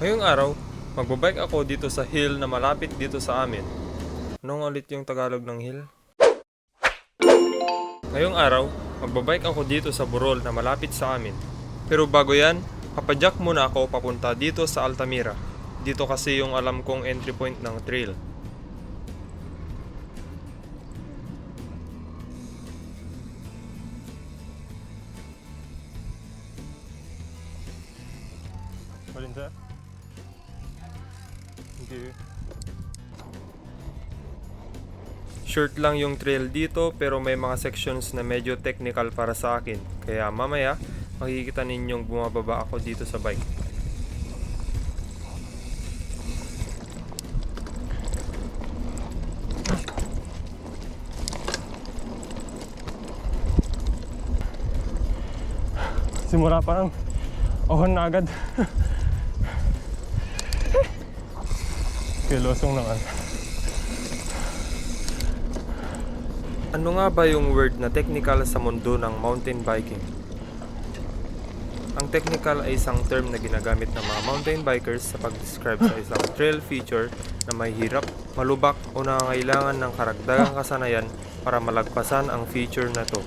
Ngayong araw, magbabike ako dito sa hill na malapit dito sa amin. Anong ulit yung Tagalog ng hill? Ngayong araw, magbabike ako dito sa Burol na malapit sa amin. Pero bago yan, papadyak muna ako papunta dito sa Altamira. Dito kasi yung alam kong entry point ng trail. Malinda? Hindi. Short lang yung trail dito pero may mga sections na medyo technical para sa akin. Kaya mamaya, makikita ninyong bumababa ako dito sa bike. Simula pa lang, ohon na agad. Kilosong naman. Ano nga ba yung word na technical sa mundo ng mountain biking? Ang technical ay isang term na ginagamit ng mga mountain bikers sa pag-describe sa isang trail feature na may hirap, malubak o nangangailangan ng karagdagang kasanayan para malagpasan ang feature na to.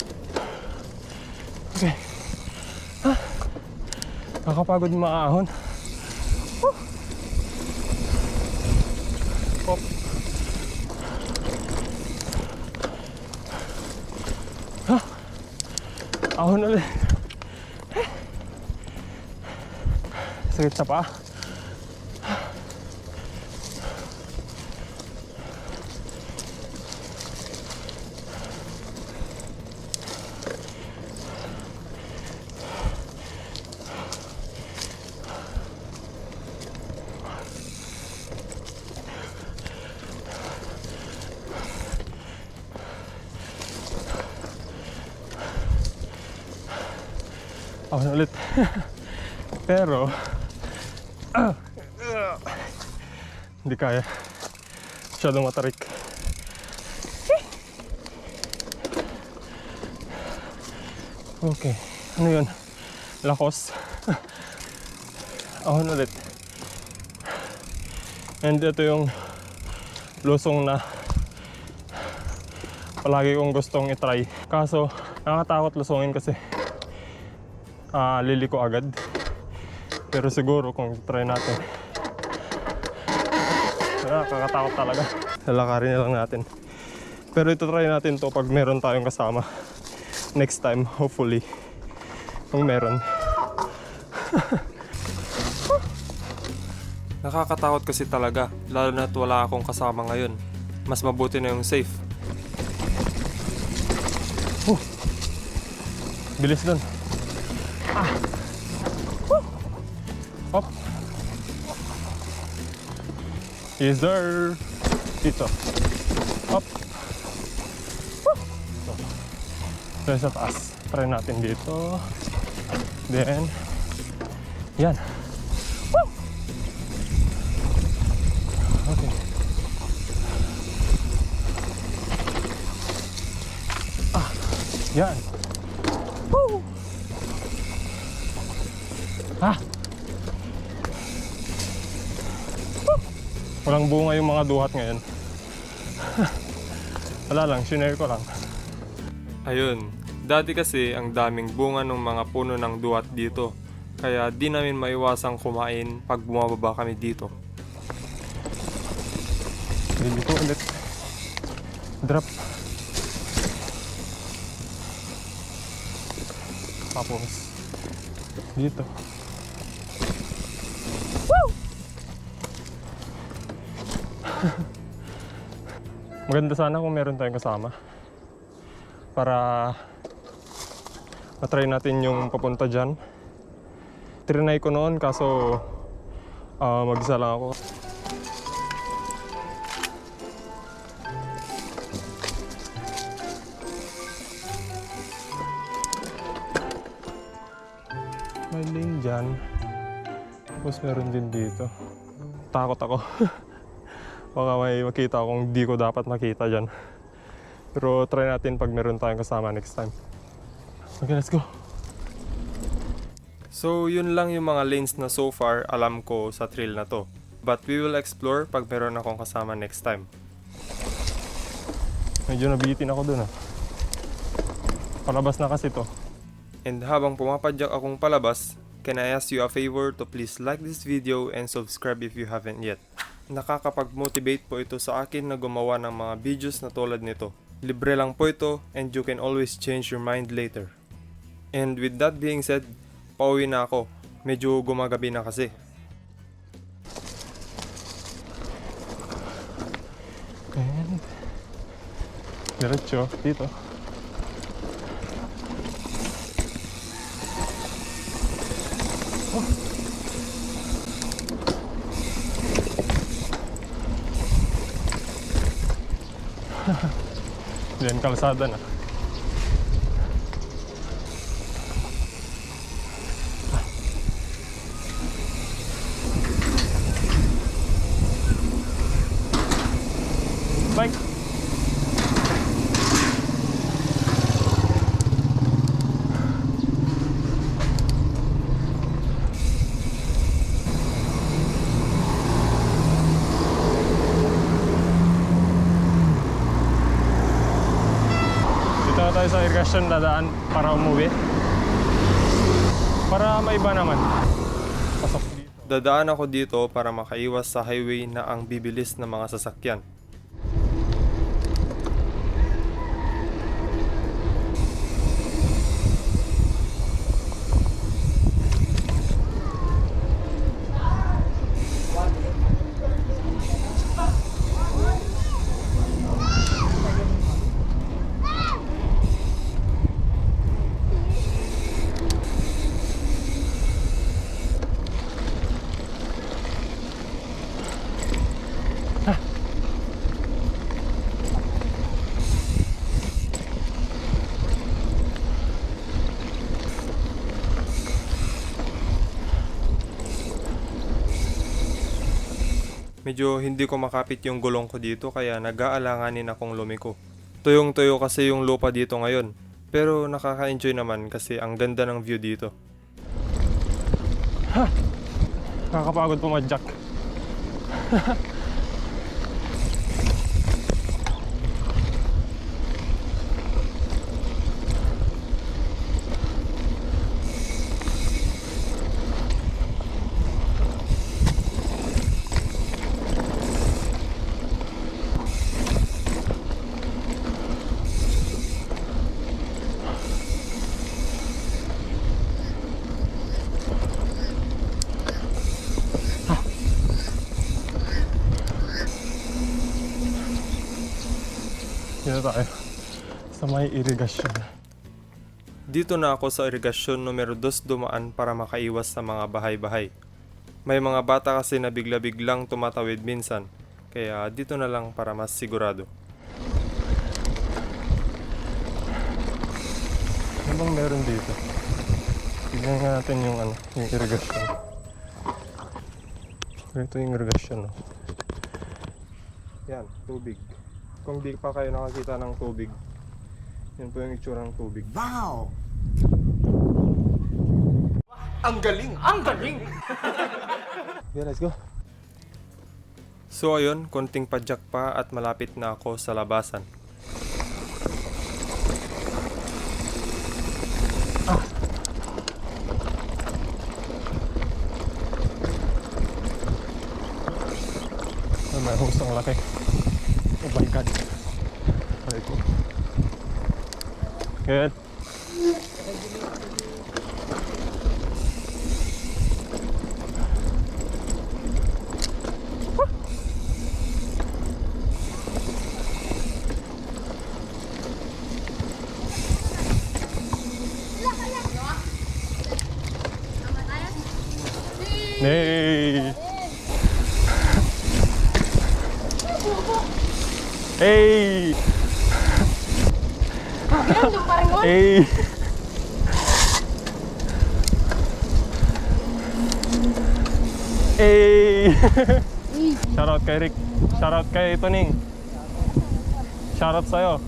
Okay. Nakakapagod maahon. Pop. Ahon ulit. Sakit sa paa. Ahon ulit. Pero hindi kaya. Masyadong matarik. Okay. Ano yun? Lakos. Ahon ulit. And ito yung lusong na palagi kong gustong itry. Kaso nakakatakot lusungin kasi liliko agad. Pero siguro kung try natin, nakakatakot talaga. Lalakarin na lang natin. Pero ito try natin to pag meron tayong kasama. Next time, hopefully. Kung meron. Nakakatakot kasi talaga, lalo na't wala akong kasama ngayon. Mas mabuti na yung safe. Bilis dun. Hop. Yes sir. Dito. Hop. So, sa taas. Try natin dito. Then, yan. Okay. Yan. Walang bunga yung mga duhat ngayon. Wala lang, shinare ko lang. Ayun, dati kasi ang daming bunga ng mga puno ng duwat dito. Kaya di namin maiwasang kumain pag bumababa kami dito. Hindi ko ulit. Drop. Tapos, dito. Maganda sana kung meron tayong kasama para matry natin yung papunta dyan. Trinay ko noon kaso mag-isa lang ako. May lane dyan. Tapos meron din dito. Takot ako. Baka may makita akong di ko dapat makita dyan. Pero try natin pag meron tayong kasama next time. Okay, let's go. So yun lang yung mga lanes na so far alam ko sa trail na to. But we will explore pag meron akong kasama next time. Medyo nabitin ako dun ah. Palabas na kasi to. And habang pumapadyak akong palabas, can I ask you a favor to please like this video and subscribe if you haven't yet. Nakakapag-motivate po ito sa akin na gumawa ng mga videos na tulad nito. Libre lang po ito and you can always change your mind later. And with that being said, pauwi na ako. Medyo gumagabi na kasi. And diretso dito. Then kalsada na. Bike. Dito na tayo sa irrigation dadaan para umuwi. Para maiba naman. Pasok dito. Dadaan ako dito para makaiwas sa highway na ang bibilis ng mga sasakyan. Medyo hindi ko makapit yung gulong ko dito kaya nag-aalanganin akong lumiko. Tuyong-tuyo kasi yung lupa dito ngayon. Pero nakaka-enjoy naman kasi ang ganda ng view dito. Nakakapagod pumadyak. Dito tayo sa may irigasyon. Dito na ako sa irigasyon numero 2 dumaan para makaiwas sa mga bahay-bahay. May mga bata kasi na bigla-biglang tumatawid minsan, kaya dito na lang para mas sigurado. Ano bang meron dito? Tignan nga natin yung yung irigasyon. Ito yung irigasyon, no? Yan, tubig. Kung di pa kayo nakakita ng tubig, yan po yung itsura ng tubig. Wow! Ang galing! Ang galing! Okay, let's go. So ayun, konting padyak pa at malapit na ako sa labasan. May husang laki. Oh my god. Aray ko. Good. Hey! Hey! Nandun pa rin mo? Hey! Hey! Shoutout kay Rick. Shoutout kay Toning. Shoutout sa'yo.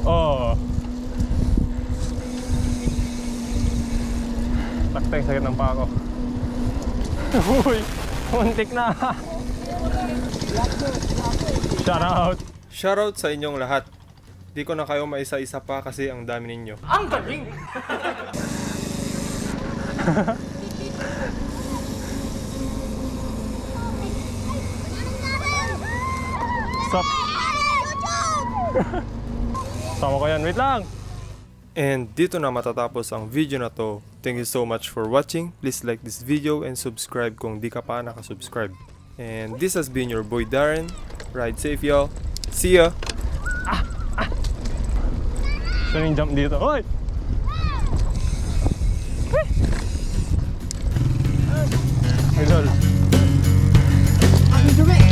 Oh. sakit ng paa ko. Uy, muntik na. Shout out. Shoutout sa inyong lahat. Di ko na kayo maisa-isa pa kasi ang dami ninyo. Ang galing! Stop. Sama ko yan, wait lang. And dito na matatapos ang video na to. Thank you so much for watching. Please like this video and subscribe kung di ka pa nakasubscribe. And this has been your boy Darren. Ride safe y'all. See ya! Siya yung jump dito. Hoy! Idol. Ang dumi!